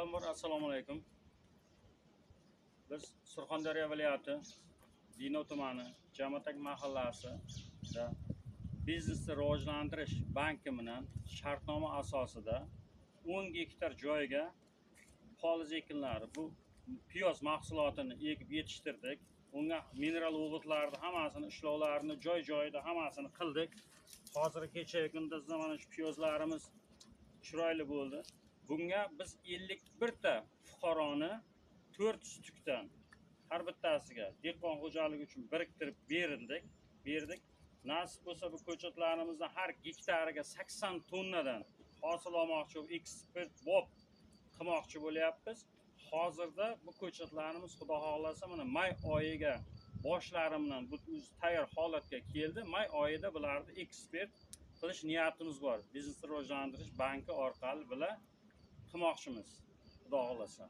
Avvalambor assalomu alaykum. Biz Surxondaryo viloyati Dino tumani Jamatak mahallasida biznesni rivojlantirish banki bilan shartnoma asosida 10 gektar joyga poliz ekinlari, bu piyoz mahsulotini ekib yetishtirdik. Unga mineral o'g'itlarni hammasini ishlovlarini joy-joyida hammasini qildik. Hozirgi kechagi kunda mana shu piyozlarimiz chiroyli bo'ldi. Bunga biz 51 ta fuqaroni 400 tukdan har bittasiga dehqon xo'jaligi uchun biriktirib berdik. Nasib bo'lsa bu ko'chatlarimizni har gektariga 80 tonnadan hosil olmoqchi, eksport qilmoqchi bo'lyapmiz. Hozirda bu ko'chatlarimiz xudo xohlasa mana may oyiga boshlarimdan bu tayyor holatga keldi. May oyida bularni eksport qilish niyatimiz bor. Biznesni rivojlantirish banki orqali qilmoqchimiz, xudo xohlasa.